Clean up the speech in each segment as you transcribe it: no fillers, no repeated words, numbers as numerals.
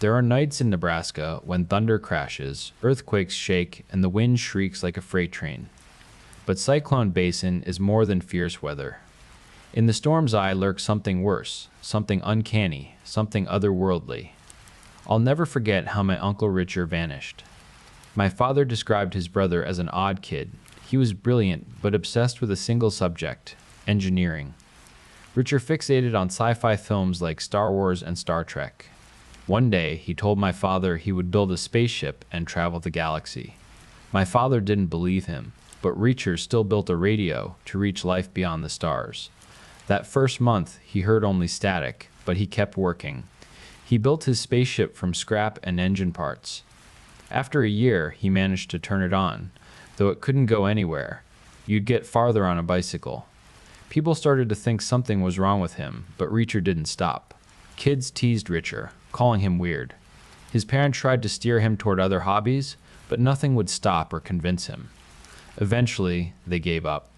There are nights in Nebraska when thunder crashes, earthquakes shake, and the wind shrieks like a freight train. But Cyclone Basin is more than fierce weather. In the storm's eye lurks something worse, something uncanny, something otherworldly. I'll never forget how my Uncle Richard vanished. My father described his brother as an odd kid. He was brilliant, but obsessed with a single subject: engineering. Richard fixated on sci-fi films like Star Wars and Star Trek. One day, he told my father he would build a spaceship and travel the galaxy. My father didn't believe him, but Reacher still built a radio to reach life beyond the stars. That first month, he heard only static, but he kept working. He built his spaceship from scrap and engine parts. After a year, he managed to turn it on, though it couldn't go anywhere. You'd get farther on a bicycle. People started to think something was wrong with him, but Reacher didn't stop. Kids teased Reacher, calling him weird. His parents tried to steer him toward other hobbies, but nothing would stop or convince him. Eventually, they gave up.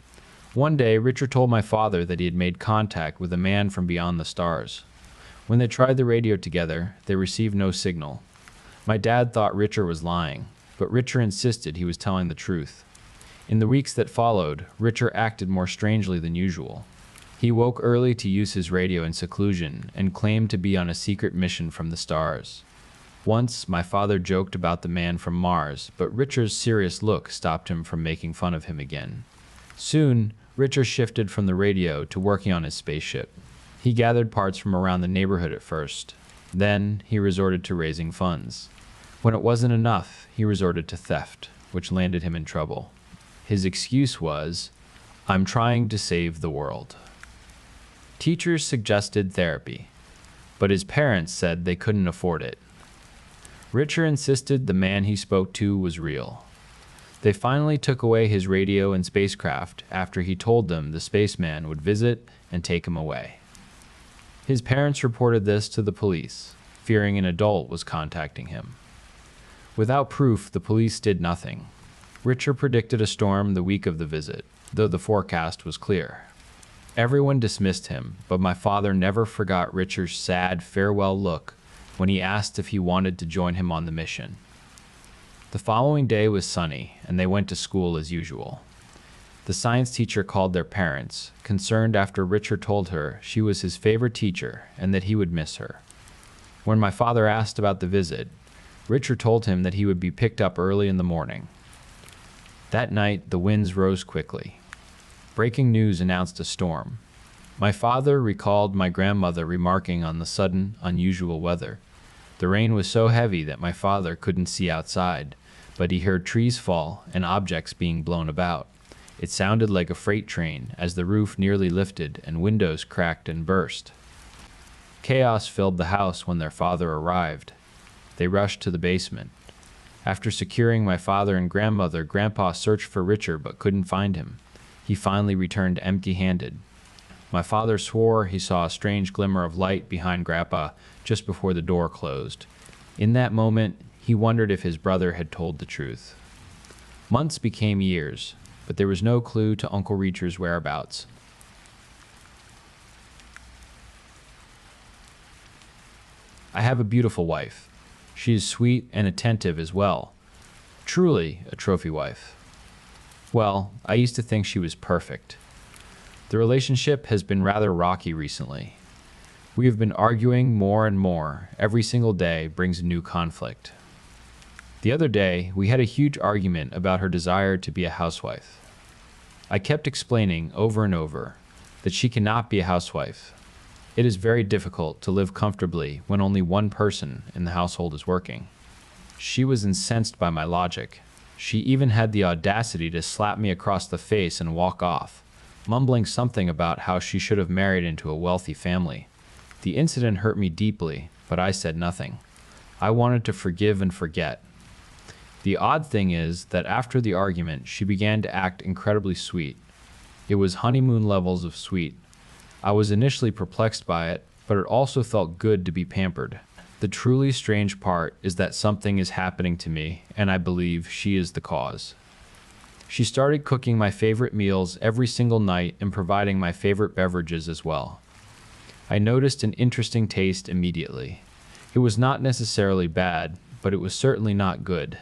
One day, Richard told my father that he had made contact with a man from beyond the stars. When they tried the radio together, they received no signal. My dad thought Richard was lying, but Richard insisted he was telling the truth. In the weeks that followed, Richard acted more strangely than usual. He woke early to use his radio in seclusion and claimed to be on a secret mission from the stars. Once, my father joked about the man from Mars, but Richard's serious look stopped him from making fun of him again. Soon, Richard shifted from the radio to working on his spaceship. He gathered parts from around the neighborhood at first. Then, he resorted to raising funds. When it wasn't enough, he resorted to theft, which landed him in trouble. His excuse was, "I'm trying to save the world." Teachers suggested therapy, but his parents said they couldn't afford it. Richard insisted the man he spoke to was real. They finally took away his radio and spacecraft after he told them the spaceman would visit and take him away. His parents reported this to the police, fearing an adult was contacting him. Without proof, the police did nothing. Richard predicted a storm the week of the visit, though the forecast was clear. Everyone dismissed him, but my father never forgot Richard's sad farewell look when he asked if he wanted to join him on the mission. The following day was sunny, and they went to school as usual. The science teacher called their parents, concerned after Richard told her she was his favorite teacher and that he would miss her. When my father asked about the visit, Richard told him that he would be picked up early in the morning. That night, the winds rose quickly. Breaking news announced a storm. My father recalled my grandmother remarking on the sudden, unusual weather. The rain was so heavy that my father couldn't see outside, but he heard trees fall and objects being blown about. It sounded like a freight train as the roof nearly lifted and windows cracked and burst. Chaos filled the house when their father arrived. They rushed to the basement. After securing my father and grandmother, Grandpa searched for Richard but couldn't find him. He finally returned empty-handed. My father swore he saw a strange glimmer of light behind Grandpa just before the door closed. In that moment, he wondered if his brother had told the truth. Months became years, but there was no clue to Uncle Reacher's whereabouts. I have a beautiful wife. She is sweet and attentive as well. Truly a trophy wife. Well, I used to think she was perfect. The relationship has been rather rocky recently. We have been arguing more and more. Every single day brings a new conflict. The other day, we had a huge argument about her desire to be a housewife. I kept explaining over and over that she cannot be a housewife. It is very difficult to live comfortably when only one person in the household is working. She was incensed by my logic. She even had the audacity to slap me across the face and walk off, mumbling something about how she should have married into a wealthy family. The incident hurt me deeply, but I said nothing. I wanted to forgive and forget. The odd thing is that after the argument, she began to act incredibly sweet. It was honeymoon levels of sweet. I was initially perplexed by it, but it also felt good to be pampered. The truly strange part is that something is happening to me, and I believe she is the cause. She started cooking my favorite meals every single night and providing my favorite beverages as well. I noticed an interesting taste immediately. It was not necessarily bad, but it was certainly not good.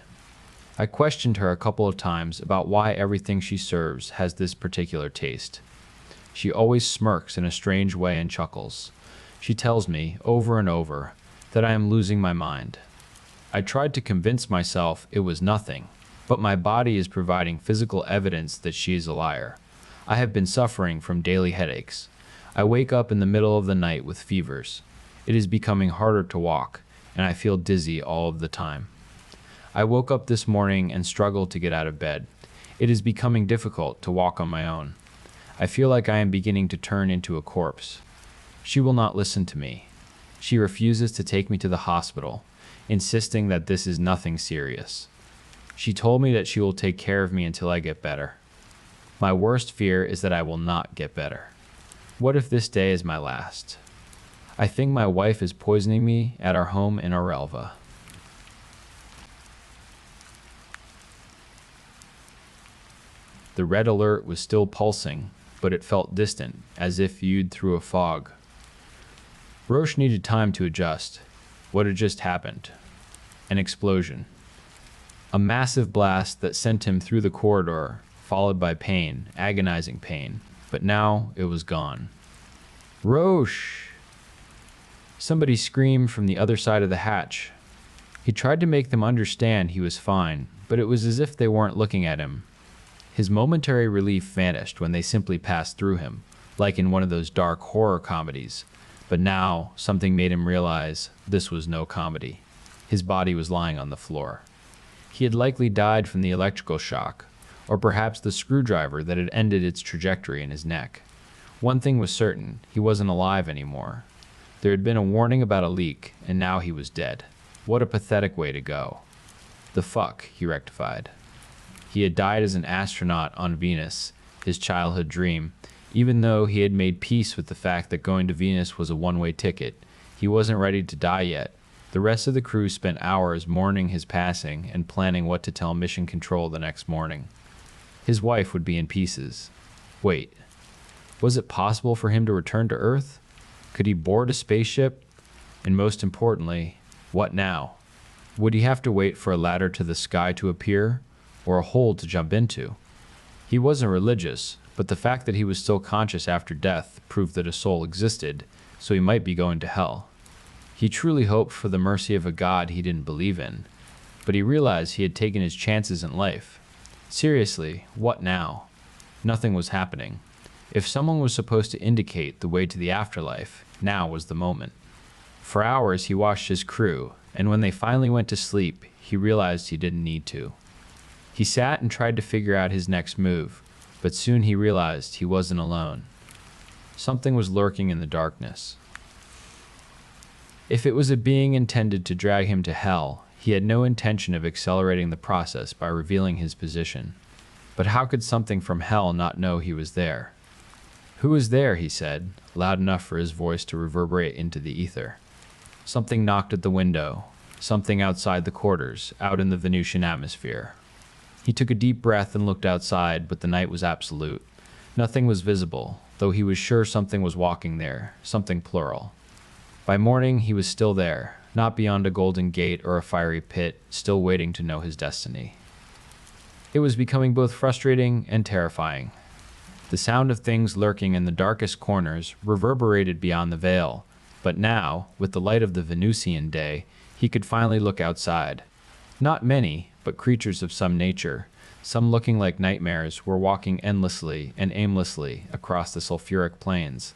I questioned her a couple of times about why everything she serves has this particular taste. She always smirks in a strange way and chuckles. She tells me, over and over, that I am losing my mind. I tried to convince myself it was nothing, but my body is providing physical evidence that she is a liar. I have been suffering from daily headaches. I wake up in the middle of the night with fevers. It is becoming harder to walk, and I feel dizzy all of the time. I woke up this morning and struggled to get out of bed. It is becoming difficult to walk on my own. I feel like I am beginning to turn into a corpse. She will not listen to me. She refuses to take me to the hospital, insisting that this is nothing serious. She told me that she will take care of me until I get better. My worst fear is that I will not get better. What if this day is my last? I think my wife is poisoning me at our home in Orelva. The red alert was still pulsing, but it felt distant, as if viewed through a fog. Roche needed time to adjust. What had just happened? An explosion. A massive blast that sent him through the corridor, followed by pain, agonizing pain. But now it was gone. Roche! Somebody screamed from the other side of the hatch. He tried to make them understand he was fine, but it was as if they weren't looking at him. His momentary relief vanished when they simply passed through him, like in one of those dark horror comedies. But now, something made him realize this was no comedy. His body was lying on the floor. He had likely died from the electrical shock, or perhaps the screwdriver that had ended its trajectory in his neck. One thing was certain, he wasn't alive anymore. There had been a warning about a leak, and now he was dead. What a pathetic way to go. The fuck, he rectified. He had died as an astronaut on Venus, his childhood dream. Even though he had made peace with the fact that going to Venus was a one-way ticket, he wasn't ready to die yet. The rest of the crew spent hours mourning his passing and planning what to tell Mission Control the next morning. His wife would be in pieces. Wait, was it possible for him to return to Earth? Could he board a spaceship? And most importantly, what now? Would he have to wait for a ladder to the sky to appear, or a hole to jump into? He wasn't religious, but the fact that he was still conscious after death proved that a soul existed, so he might be going to hell. He truly hoped for the mercy of a God he didn't believe in, but he realized he had taken his chances in life. Seriously, what now? Nothing was happening. If someone was supposed to indicate the way to the afterlife, now was the moment. For hours he watched his crew, and when they finally went to sleep, he realized he didn't need to. He sat and tried to figure out his next move, but soon he realized he wasn't alone. Something was lurking in the darkness. If it was a being intended to drag him to hell, he had no intention of accelerating the process by revealing his position. But how could something from hell not know he was there? "Who is there?" he said, loud enough for his voice to reverberate into the ether. Something knocked at the window, something outside the quarters, out in the Venusian atmosphere. He took a deep breath and looked outside, but the night was absolute. Nothing was visible, though he was sure something was walking there, something plural. By morning, he was still there, not beyond a golden gate or a fiery pit, still waiting to know his destiny. It was becoming both frustrating and terrifying. The sound of things lurking in the darkest corners reverberated beyond the veil, but now, with the light of the Venusian day, he could finally look outside. Not many, but creatures of some nature, some looking like nightmares, were walking endlessly and aimlessly across the sulfuric plains.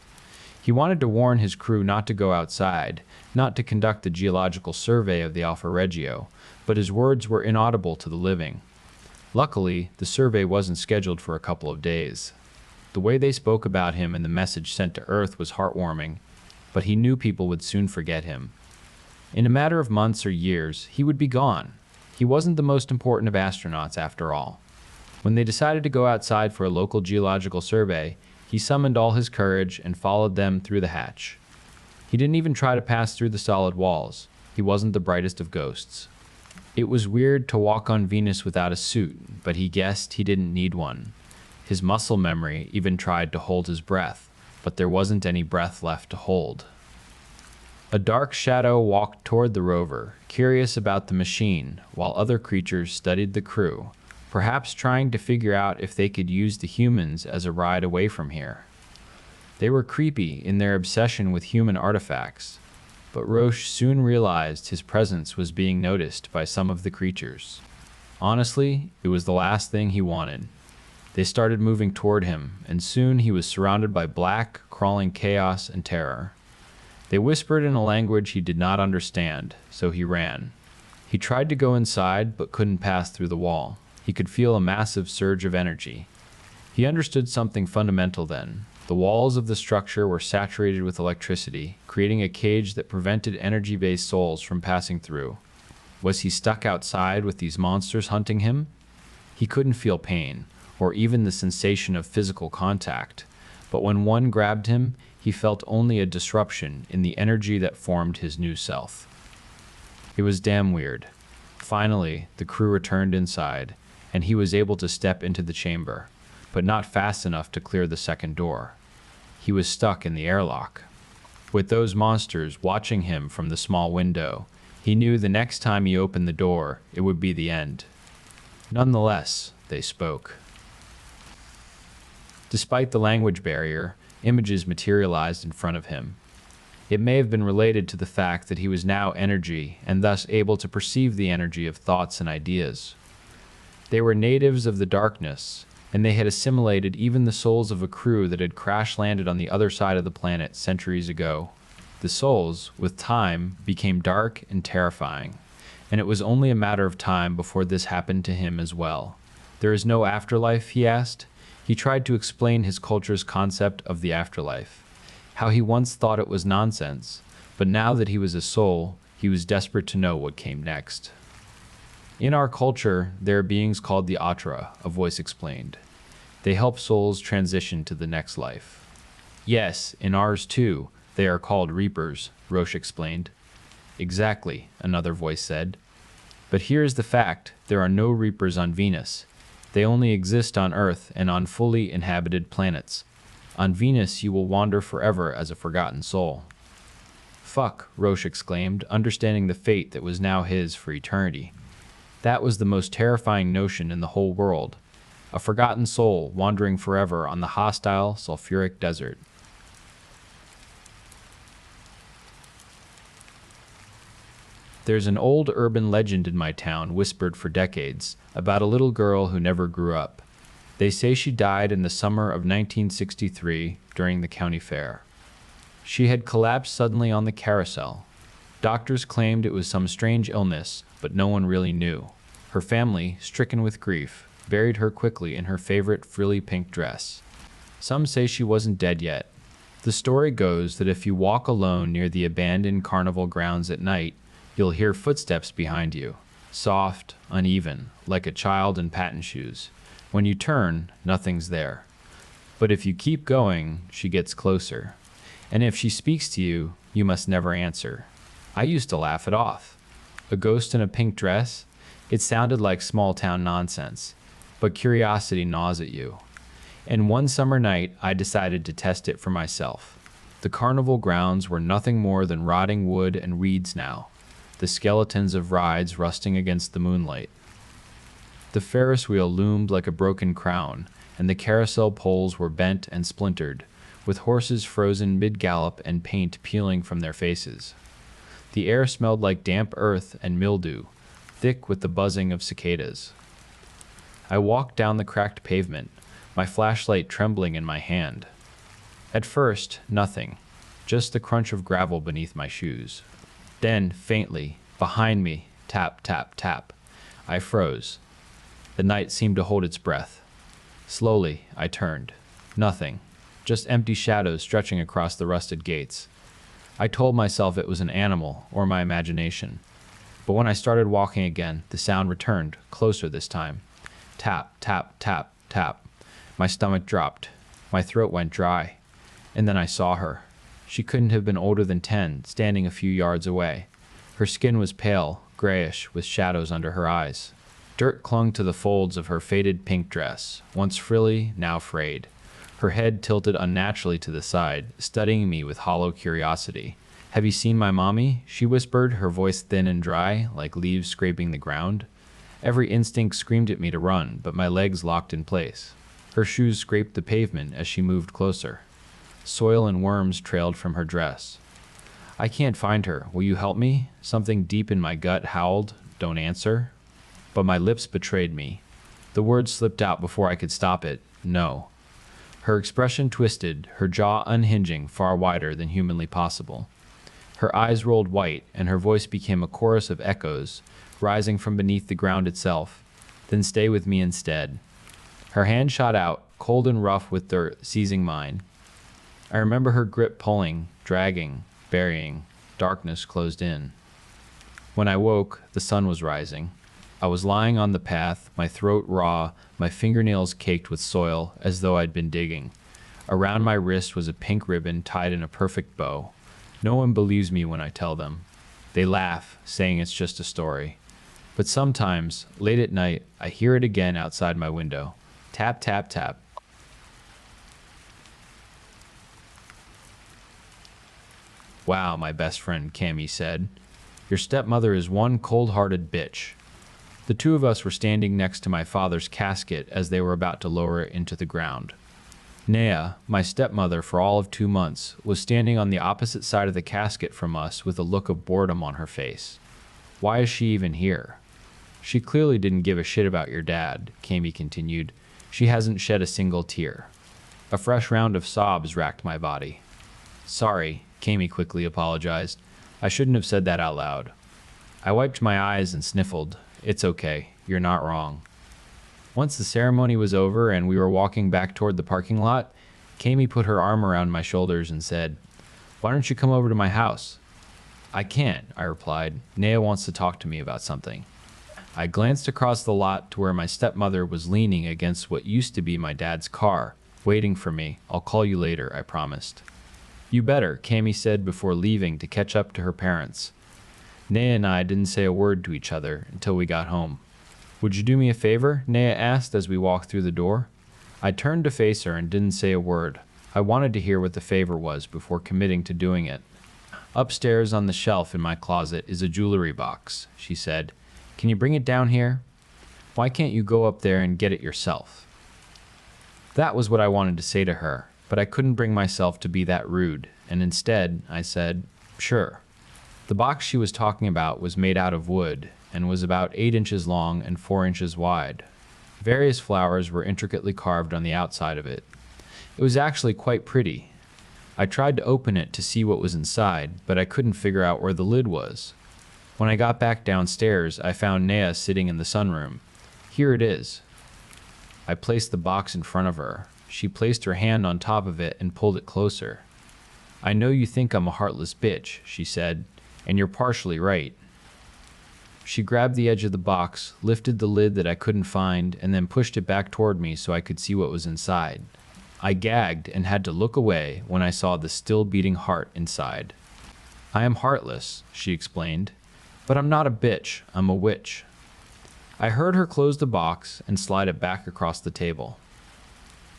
He wanted to warn his crew not to go outside, not to conduct the geological survey of the Alpha Regio, but his words were inaudible to the living. Luckily, the survey wasn't scheduled for a couple of days. The way they spoke about him and the message sent to Earth was heartwarming, but he knew people would soon forget him. In a matter of months or years, he would be gone. He wasn't the most important of astronauts after all. When they decided to go outside for a local geological survey, he summoned all his courage and followed them through the hatch. He didn't even try to pass through the solid walls. He wasn't the brightest of ghosts. It was weird to walk on Venus without a suit, but he guessed he didn't need one. His muscle memory even tried to hold his breath, but there wasn't any breath left to hold. A dark shadow walked toward the rover, curious about the machine, while other creatures studied the crew, perhaps trying to figure out if they could use the humans as a ride away from here. They were creepy in their obsession with human artifacts, but Roche soon realized his presence was being noticed by some of the creatures. Honestly, it was the last thing he wanted. They started moving toward him, and soon he was surrounded by black, crawling chaos and terror. They whispered in a language he did not understand, so he ran. He tried to go inside, but couldn't pass through the wall. He could feel a massive surge of energy. He understood something fundamental then. The walls of the structure were saturated with electricity, creating a cage that prevented energy-based souls from passing through. Was he stuck outside with these monsters hunting him? He couldn't feel pain, or even the sensation of physical contact, but when one grabbed him, he felt only a disruption in the energy that formed his new self. It was damn weird. Finally, the crew returned inside, and he was able to step into the chamber, but not fast enough to clear the second door. He was stuck in the airlock. With those monsters watching him from the small window, he knew the next time he opened the door, it would be the end. Nonetheless, they spoke. Despite the language barrier, images materialized in front of him. It may have been related to the fact that he was now energy and thus able to perceive the energy of thoughts and ideas. They were natives of the darkness, and they had assimilated even the souls of a crew that had crash-landed on the other side of the planet centuries ago. The souls, with time, became dark and terrifying, and it was only a matter of time before this happened to him as well. There is no afterlife, he asked. He tried to explain his culture's concept of the afterlife, how he once thought it was nonsense, but now that he was a soul, he was desperate to know what came next. In our culture, there are beings called the Atra, a voice explained. They help souls transition to the next life. Yes, in ours too, they are called Reapers, Roche explained. Exactly, another voice said. But here's the fact, there are no Reapers on Venus. They only exist on Earth and on fully inhabited planets. On Venus, you will wander forever as a forgotten soul. Fuck, Roche exclaimed, understanding the fate that was now his for eternity. That was the most terrifying notion in the whole world. A forgotten soul wandering forever on the hostile, sulfuric desert. There's an old urban legend in my town, whispered for decades, about a little girl who never grew up. They say she died in the summer of 1963 during the county fair. She had collapsed suddenly on the carousel. Doctors claimed it was some strange illness, but no one really knew. Her family, stricken with grief, buried her quickly in her favorite frilly pink dress. Some say she wasn't dead yet. The story goes that if you walk alone near the abandoned carnival grounds at night, you'll hear footsteps behind you, soft, uneven, like a child in patent shoes. When you turn, nothing's there. But if you keep going, she gets closer. And if she speaks to you, you must never answer. I used to laugh it off. A ghost in a pink dress? It sounded like small-town nonsense. But curiosity gnaws at you. And one summer night, I decided to test it for myself. The carnival grounds were nothing more than rotting wood and reeds now, the skeletons of rides rusting against the moonlight. The Ferris wheel loomed like a broken crown, and the carousel poles were bent and splintered, with horses frozen mid-gallop and paint peeling from their faces. The air smelled like damp earth and mildew, thick with the buzzing of cicadas. I walked down the cracked pavement, my flashlight trembling in my hand. At first, nothing, just the crunch of gravel beneath my shoes. Then, faintly, behind me, tap, tap, tap. I froze. The night seemed to hold its breath. Slowly, I turned. Nothing, just empty shadows stretching across the rusted gates. I told myself it was an animal or my imagination. But when I started walking again, the sound returned, closer this time. Tap, tap, tap, tap. My stomach dropped. My throat went dry. And then I saw her. She couldn't have been older than 10, standing a few yards away. Her skin was pale, grayish, with shadows under her eyes. Dirt clung to the folds of her faded pink dress, once frilly, now frayed. Her head tilted unnaturally to the side, studying me with hollow curiosity. Have you seen my mommy? She whispered, her voice thin and dry, like leaves scraping the ground. Every instinct screamed at me to run, but my legs locked in place. Her shoes scraped the pavement as she moved closer. Soil and worms trailed from her dress. I can't find her. Will you help me? Something deep in my gut howled, "Don't answer." But my lips betrayed me. The word slipped out before I could stop it. No. Her expression twisted, her jaw unhinging far wider than humanly possible. Her eyes rolled white, and her voice became a chorus of echoes, rising from beneath the ground itself. Then stay with me instead. Her hand shot out, cold and rough with dirt, seizing mine. I remember her grip pulling, dragging, burying. Darkness closed in. When I woke, the sun was rising. I was lying on the path, my throat raw, my fingernails caked with soil, as though I'd been digging. Around my wrist was a pink ribbon tied in a perfect bow. No one believes me when I tell them. They laugh, saying it's just a story. But sometimes, late at night, I hear it again outside my window. Tap, tap, tap. Wow, my best friend Cammy said. Your stepmother is one cold-hearted bitch. The two of us were standing next to my father's casket as they were about to lower it into the ground. Nea, my stepmother for all of 2 months, was standing on the opposite side of the casket from us with a look of boredom on her face. Why is she even here? She clearly didn't give a shit about your dad, Cammy continued. She hasn't shed a single tear. A fresh round of sobs racked my body. Sorry, Cammy quickly apologized. I shouldn't have said that out loud. I wiped my eyes and sniffled. It's okay, you're not wrong. Once the ceremony was over and we were walking back toward the parking lot, Cammy put her arm around my shoulders and said, "Why don't you come over to my house?" "I can't," I replied. "Nea wants to talk to me about something." I glanced across the lot to where my stepmother was leaning against what used to be my dad's car, waiting for me. "I'll call you later," I promised. "You better," Cammy said before leaving to catch up to her parents. Nea and I didn't say a word to each other until we got home. "Would you do me a favor?" Nea asked as we walked through the door. I turned to face her and didn't say a word. I wanted to hear what the favor was before committing to doing it. "Upstairs on the shelf in my closet is a jewelry box," she said. "Can you bring it down here?" "Why can't you go up there and get it yourself?" That was what I wanted to say to her, but I couldn't bring myself to be that rude, and instead I said, "Sure." The box she was talking about was made out of wood and was about 8 inches long and 4 inches wide. Various flowers were intricately carved on the outside of it. It was actually quite pretty. I tried to open it to see what was inside, but I couldn't figure out where the lid was. When I got back downstairs, I found Nea sitting in the sunroom. "Here it is." I placed the box in front of her. She placed her hand on top of it and pulled it closer. "I know you think I'm a heartless bitch," she said, "and you're partially right." She grabbed the edge of the box, lifted the lid that I couldn't find, and then pushed it back toward me so I could see what was inside. I gagged and had to look away when I saw the still beating heart inside. "I am heartless," she explained, "but I'm not a bitch, I'm a witch." I heard her close the box and slide it back across the table.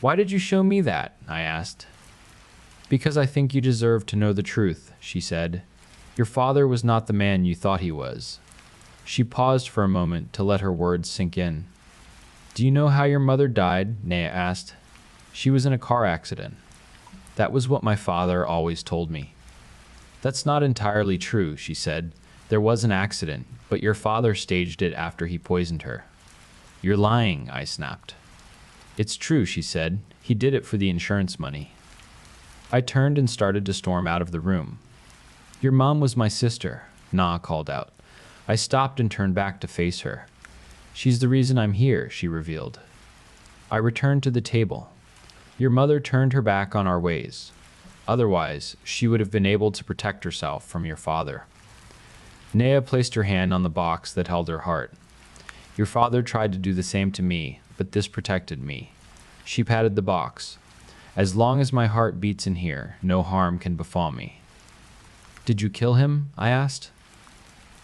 "Why did you show me that?" I asked. "Because I think you deserve to know the truth," she said. "Your father was not the man you thought he was." She paused for a moment to let her words sink in. "Do you know how your mother died?" Nea asked. "She was in a car accident." That was what my father always told me. "That's not entirely true," she said. "There was an accident, but your father staged it after he poisoned her." "You're lying," I snapped. "It's true," she said. "He did it for the insurance money." I turned and started to storm out of the room. "Your mom was my sister," Na called out. I stopped and turned back to face her. "She's the reason I'm here," she revealed. I returned to the table. "Your mother turned her back on our ways. Otherwise, she would have been able to protect herself from your father." Nea placed her hand on the box that held her heart. "Your father tried to do the same to me, but this protected me." She patted the box. "As long as my heart beats in here, no harm can befall me." "Did you kill him?" I asked.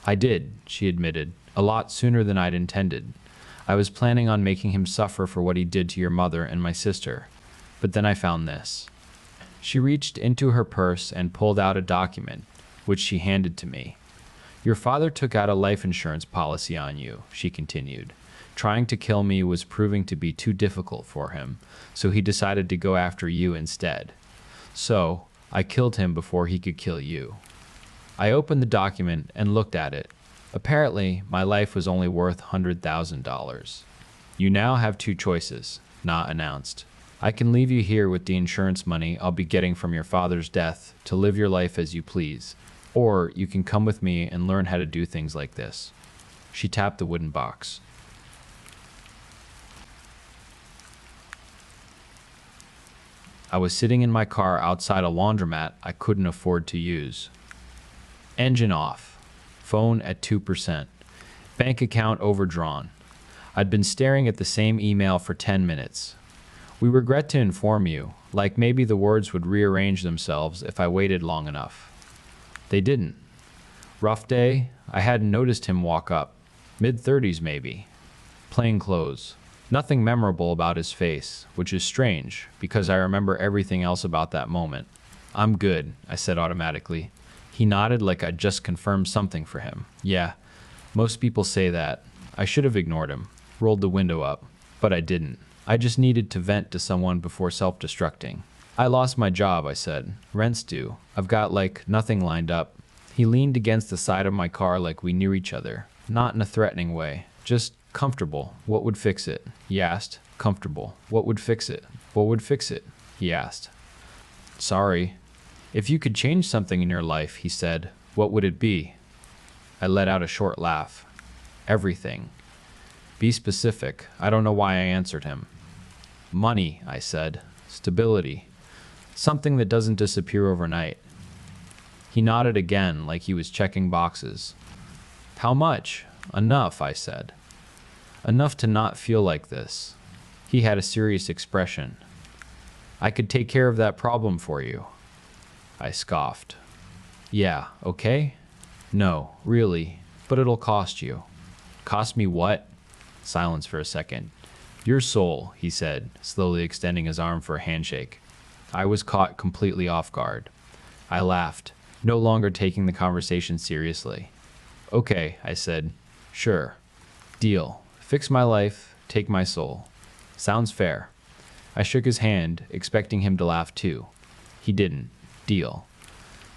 "I did," she admitted, "a lot sooner than I'd intended. I was planning on making him suffer for what he did to your mother and my sister. But then I found this." She reached into her purse and pulled out a document, which she handed to me. Your father took out a life insurance policy on you, she continued. Trying to kill me was proving to be too difficult for him, so he decided to go after you instead. So, I killed him before he could kill you. I opened the document and looked at it. Apparently, my life was only worth $100,000. You now have two choices, Na announced. I can leave you here with the insurance money I'll be getting from your father's death to live your life as you please, or you can come with me and learn how to do things like this. She tapped the wooden box. I was sitting in my car outside a laundromat I couldn't afford to use. Engine off. Phone at 2%. Bank account overdrawn. I'd been staring at the same email for 10 minutes. We regret to inform you, like maybe the words would rearrange themselves if I waited long enough. They didn't. Rough day, I hadn't noticed him walk up. Mid-30s maybe. Plain clothes. Nothing memorable about his face, which is strange, because I remember everything else about that moment. I'm good, I said automatically. He nodded like I'd just confirmed something for him. Yeah, most people say that. I should have ignored him, rolled the window up, but I didn't. I just needed to vent to someone before self-destructing. I lost my job, I said. Rent's due. I've got, nothing lined up. He leaned against the side of my car like we knew each other. Not in a threatening way. Just comfortable. What would fix it? He asked. Comfortable. What would fix it? What would fix it? He asked. Sorry. If you could change something in your life, he said, what would it be? I let out a short laugh. Everything. Be specific. I don't know why I answered him. Money, I said. Stability. Something that doesn't disappear overnight. He nodded again like he was checking boxes. How much? Enough, I said. Enough to not feel like this. He had a serious expression. I could take care of that problem for you. I scoffed. Yeah, okay? No, really, but it'll cost you. Cost me what? Silence for a second. Your soul, he said, slowly extending his arm for a handshake. I was caught completely off guard. I laughed, no longer taking the conversation seriously. Okay, I said. Sure. Deal. Fix my life, take my soul. Sounds fair. I shook his hand, expecting him to laugh too. He didn't. Deal.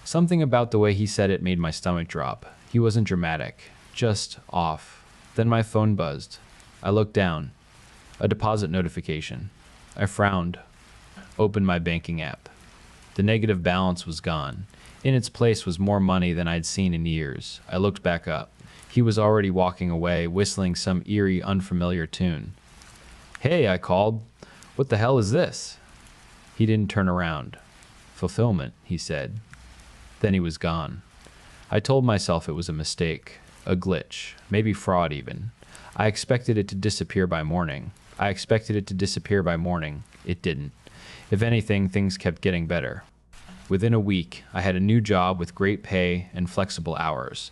Something about the way he said it made my stomach drop. He wasn't dramatic, just off. Then my phone buzzed. I looked down. A deposit notification. I frowned. Opened my banking app. The negative balance was gone. In its place was more money than I'd seen in years. I looked back up. He was already walking away, whistling some eerie, unfamiliar tune. Hey, I called. What the hell is this? He didn't turn around. Fulfillment, he said. Then he was gone. I told myself it was a mistake, a glitch, maybe fraud even. I expected it to disappear by morning. It didn't. If anything, things kept getting better. Within a week, I had a new job with great pay and flexible hours.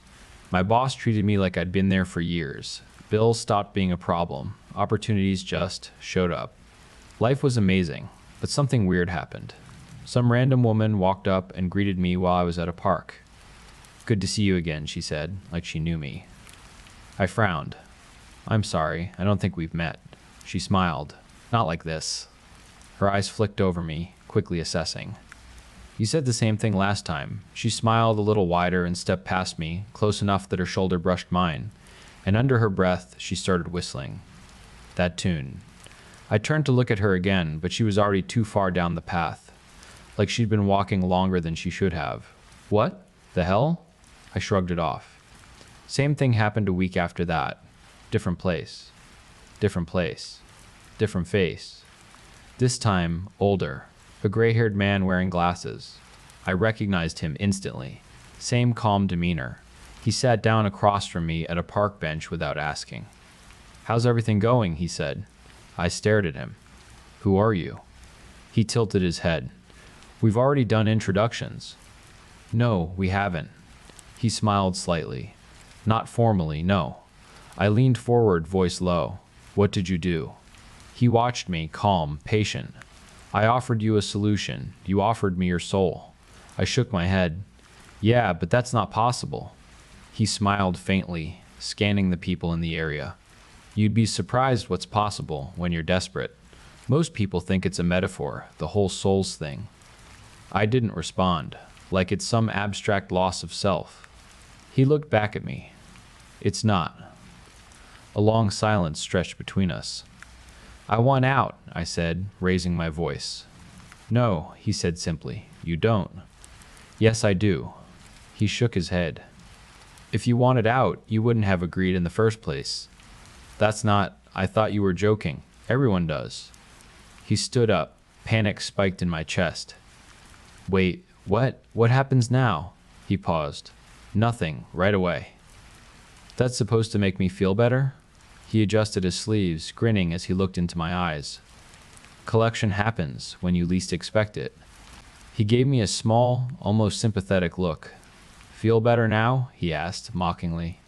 My boss treated me like I'd been there for years. Bills stopped being a problem. Opportunities just showed up. Life was amazing, but something weird happened. Some random woman walked up and greeted me while I was at a park. Good to see you again, she said, like she knew me. I frowned. I'm sorry, I don't think we've met. She smiled. Not like this. Her eyes flicked over me, quickly assessing. You said the same thing last time. She smiled a little wider and stepped past me, close enough that her shoulder brushed mine, and under her breath, she started whistling. That tune. I turned to look at her again, but she was already too far down the path, like she'd been walking longer than she should have. What? The hell? I shrugged it off. Same thing happened a week after that. Different place. Different place. Different face. This time, older. A gray-haired man wearing glasses. I recognized him instantly. Same calm demeanor. He sat down across from me at a park bench without asking. How's everything going? He said. I stared at him. Who are you? He tilted his head. We've already done introductions. No, we haven't. He smiled slightly. Not formally, no. I leaned forward, voice low. What did you do? He watched me, calm, patient. I offered you a solution. You offered me your soul. I shook my head. Yeah, but that's not possible. He smiled faintly, scanning the people in the area. You'd be surprised what's possible when you're desperate. Most people think it's a metaphor, the whole souls thing. I didn't respond, like it's some abstract loss of self. He looked back at me. It's not. A long silence stretched between us. I want out, I said, raising my voice. No, he said simply, you don't. Yes, I do. He shook his head. If you wanted out, you wouldn't have agreed in the first place. That's not, I thought you were joking. Everyone does. He stood up, panic spiked in my chest. Wait, what? What happens now? He paused. Nothing, right away. That's supposed to make me feel better? He adjusted his sleeves, grinning as he looked into my eyes. Collection happens when you least expect it. He gave me a small, almost sympathetic look. Feel better now? He asked, mockingly.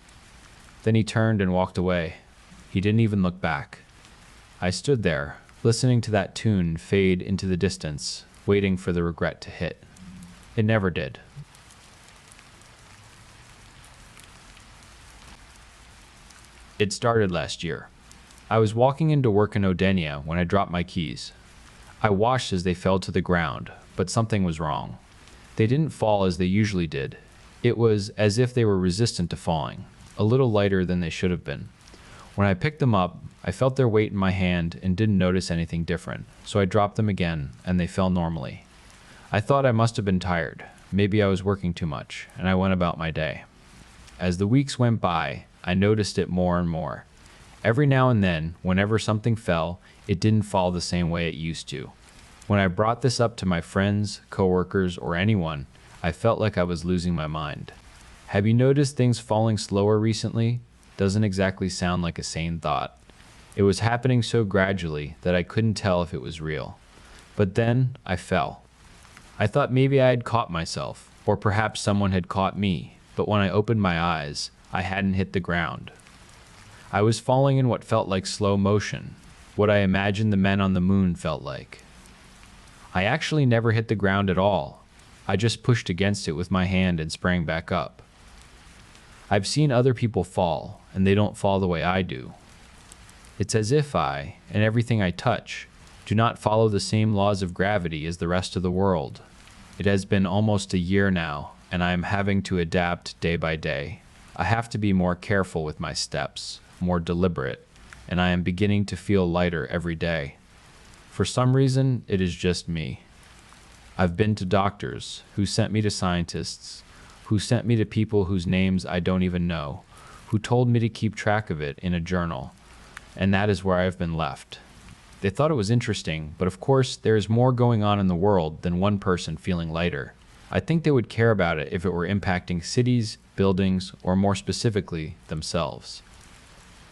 Then he turned and walked away. He didn't even look back. I stood there, listening to that tune fade into the distance, waiting for the regret to hit. It never did. It started last year. I was walking into work in Odenia when I dropped my keys. I watched as they fell to the ground, but something was wrong. They didn't fall as they usually did. It was as if they were resistant to falling, a little lighter than they should have been. When I picked them up, I felt their weight in my hand and didn't notice anything different, so I dropped them again, and they fell normally. I thought I must have been tired. Maybe I was working too much, and I went about my day. As the weeks went by, I noticed it more and more. Every now and then, whenever something fell, it didn't fall the same way it used to. When I brought this up to my friends, coworkers, or anyone, I felt like I was losing my mind. Have you noticed things falling slower recently? Doesn't exactly sound like a sane thought. It was happening so gradually that I couldn't tell if it was real. But then I fell. I thought maybe I had caught myself, or perhaps someone had caught me, but when I opened my eyes, I hadn't hit the ground. I was falling in what felt like slow motion, what I imagined the men on the moon felt like. I actually never hit the ground at all. I just pushed against it with my hand and sprang back up. I've seen other people fall, and they don't fall the way I do. It's as if I, and everything I touch, do not follow the same laws of gravity as the rest of the world. It has been almost a year now, and I am having to adapt day by day. I have to be more careful with my steps, more deliberate, and I am beginning to feel lighter every day. For some reason, it is just me. I've been to doctors, who sent me to scientists, who sent me to people whose names I don't even know, who told me to keep track of it in a journal, and that is where I have been left. They thought it was interesting, but of course there is more going on in the world than one person feeling lighter. I think they would care about it if it were impacting cities, buildings, or more specifically, themselves.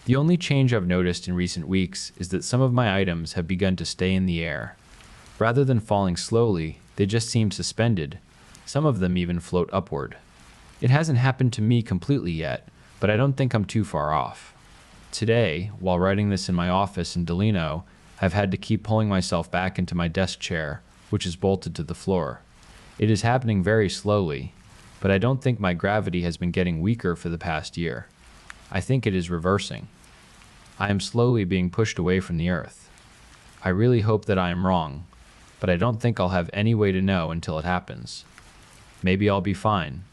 The only change I've noticed in recent weeks is that some of my items have begun to stay in the air. Rather than falling slowly, they just seem suspended. Some of them even float upward. It hasn't happened to me completely yet, but I don't think I'm too far off. Today, while writing this in my office in Delino, I've had to keep pulling myself back into my desk chair, which is bolted to the floor. It is happening very slowly, but I don't think my gravity has been getting weaker for the past year. I think it is reversing. I am slowly being pushed away from the earth. I really hope that I am wrong, but I don't think I'll have any way to know until it happens. Maybe I'll be fine.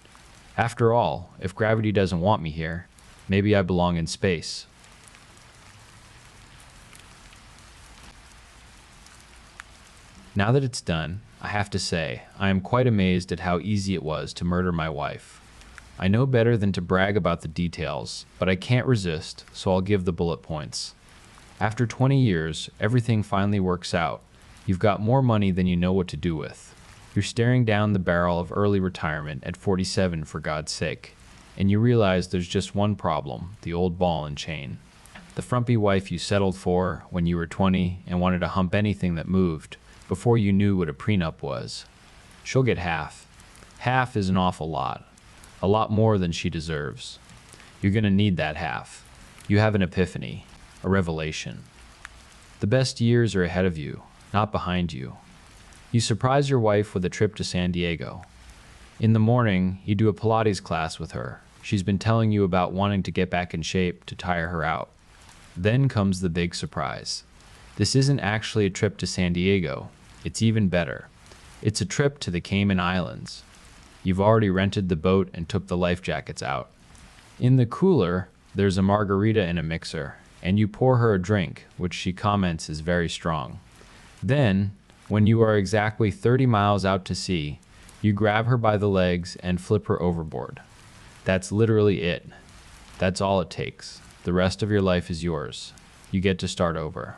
After all, if gravity doesn't want me here, maybe I belong in space. Now that it's done, I have to say, I am quite amazed at how easy it was to murder my wife. I know better than to brag about the details, but I can't resist, so I'll give the bullet points. After 20 years, everything finally works out. You've got more money than you know what to do with. You're staring down the barrel of early retirement at 47 for God's sake, and you realize there's just one problem, the old ball and chain. The frumpy wife you settled for when you were 20 and wanted to hump anything that moved, before you knew what a prenup was. She'll get half. Half is an awful lot. A lot more than she deserves. You're gonna need that half. You have an epiphany, a revelation. The best years are ahead of you, not behind you. You surprise your wife with a trip to San Diego. In the morning, you do a Pilates class with her. She's been telling you about wanting to get back in shape to tire her out. Then comes the big surprise. This isn't actually a trip to San Diego. It's even better. It's a trip to the Cayman Islands. You've already rented the boat and took the life jackets out. In the cooler, there's a margarita in a mixer, and you pour her a drink, which she comments is very strong. Then, when you are exactly 30 miles out to sea, you grab her by the legs and flip her overboard. That's literally it. That's all it takes. The rest of your life is yours. You get to start over.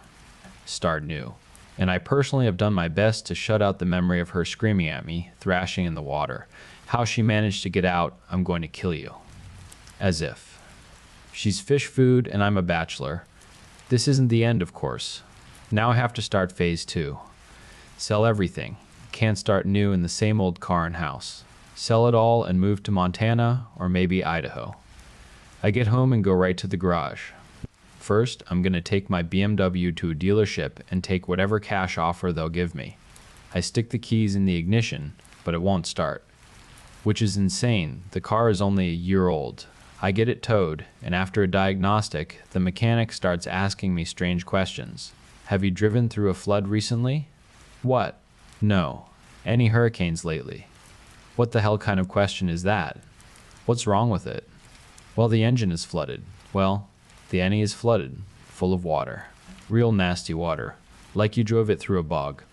Start new. And I personally have done my best to shut out the memory of her screaming at me, thrashing in the water. How she managed to get out, I'm going to kill you. As if. She's fish food and I'm a bachelor. This isn't the end, of course. Now I have to start phase 2. Sell everything. Can't start new in the same old car and house. Sell it all and move to Montana or maybe Idaho. I get home and go right to the garage. First, I'm going to take my BMW to a dealership and take whatever cash offer they'll give me. I stick the keys in the ignition, but it won't start. Which is insane. The car is only a year old. I get it towed, and after a diagnostic, the mechanic starts asking me strange questions. Have you driven through a flood recently? What? No. Any hurricanes lately? What the hell kind of question is that? What's wrong with it? Well, the engine is flooded. Well, the Annie is flooded, full of water. Real nasty water. Like you drove it through a bog.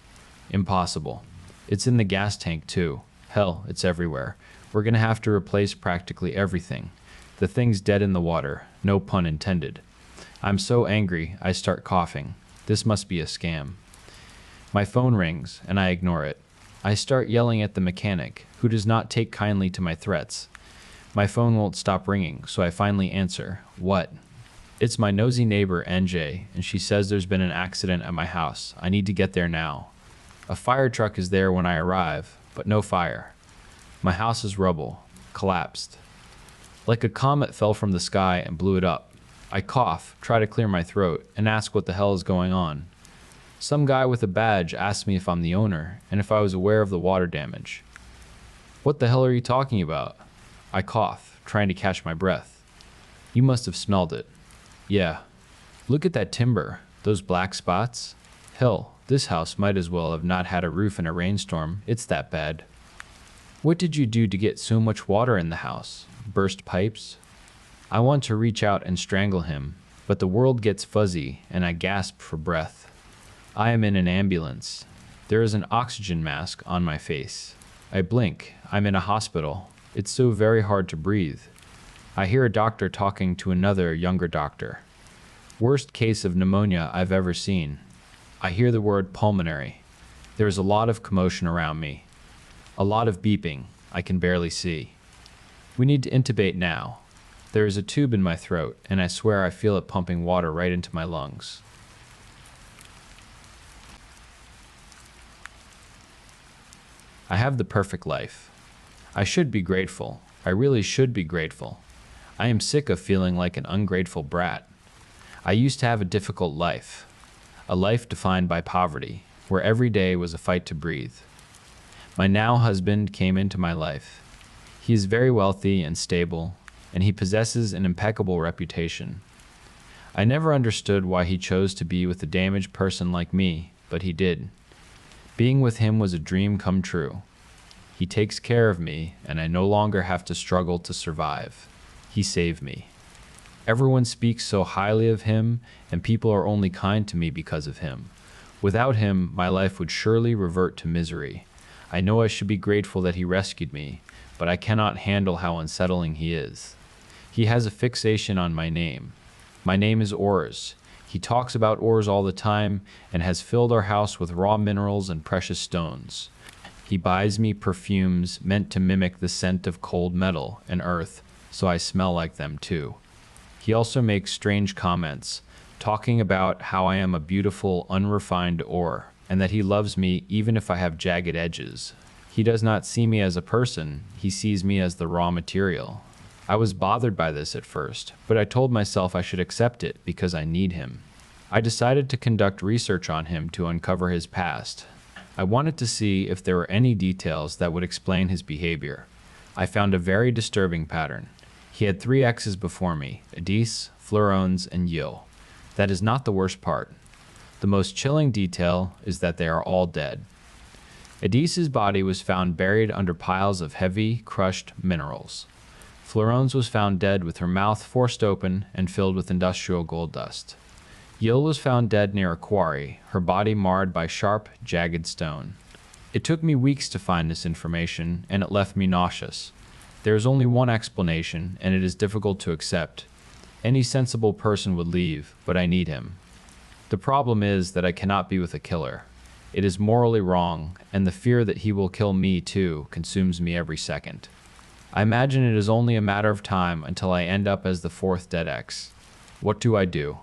Impossible. It's in the gas tank too. Hell, it's everywhere. We're gonna have to replace practically everything. The thing's dead in the water. No pun intended. I'm so angry, I start coughing. This must be a scam. My phone rings, and I ignore it. I start yelling at the mechanic, who does not take kindly to my threats. My phone won't stop ringing, so I finally answer. What? It's my nosy neighbor, NJ, and she says there's been an accident at my house. I need to get there now. A fire truck is there when I arrive, but no fire. My house is rubble, collapsed. Like a comet fell from the sky and blew it up. I cough, try to clear my throat, and ask what the hell is going on. Some guy with a badge asked me if I'm the owner and if I was aware of the water damage. What the hell are you talking about? I cough, trying to catch my breath. You must have smelled it. Yeah. Look at that timber, those black spots. Hell, this house might as well have not had a roof in a rainstorm. It's that bad. What did you do to get so much water in the house? Burst pipes? I want to reach out and strangle him, but the world gets fuzzy and I gasp for breath. I am in an ambulance. There is an oxygen mask on my face. I blink. I'm in a hospital. It's so very hard to breathe. I hear a doctor talking to another younger doctor. Worst case of pneumonia I've ever seen. I hear the word pulmonary. There is a lot of commotion around me. A lot of beeping. I can barely see. We need to intubate now. There is a tube in my throat, and I swear I feel it pumping water right into my lungs. I have the perfect life. I should be grateful. I really should be grateful. I am sick of feeling like an ungrateful brat. I used to have a difficult life. A life defined by poverty, where every day was a fight to breathe. My now husband came into my life. He is very wealthy and stable, and he possesses an impeccable reputation. I never understood why he chose to be with a damaged person like me, but he did. Being with him was a dream come true. He takes care of me, and I no longer have to struggle to survive. He saved me. Everyone speaks so highly of him, and people are only kind to me because of him. Without him, my life would surely revert to misery. I know I should be grateful that he rescued me, but I cannot handle how unsettling he is. He has a fixation on my name. My name is Ores. He talks about ores all the time and has filled our house with raw minerals and precious stones. He buys me perfumes meant to mimic the scent of cold metal and earth, so I smell like them too. He also makes strange comments, talking about how I am a beautiful, unrefined ore, and that he loves me even if I have jagged edges. He does not see me as a person, he sees me as the raw material. I was bothered by this at first, but I told myself I should accept it because I need him. I decided to conduct research on him to uncover his past. I wanted to see if there were any details that would explain his behavior. I found a very disturbing pattern. He had 3 X's before me: Adis, Fleurones, and Yil. That is not the worst part. The most chilling detail is that they are all dead. Adis's body was found buried under piles of heavy, crushed minerals. Fleurones was found dead with her mouth forced open and filled with industrial gold dust. Yil was found dead near a quarry, her body marred by sharp, jagged stone. It took me weeks to find this information, and it left me nauseous. There is only one explanation, and it is difficult to accept. Any sensible person would leave, but I need him. The problem is that I cannot be with a killer. It is morally wrong, and the fear that he will kill me too consumes me every second. I imagine it is only a matter of time until I end up as the 4th dead X. What do I do?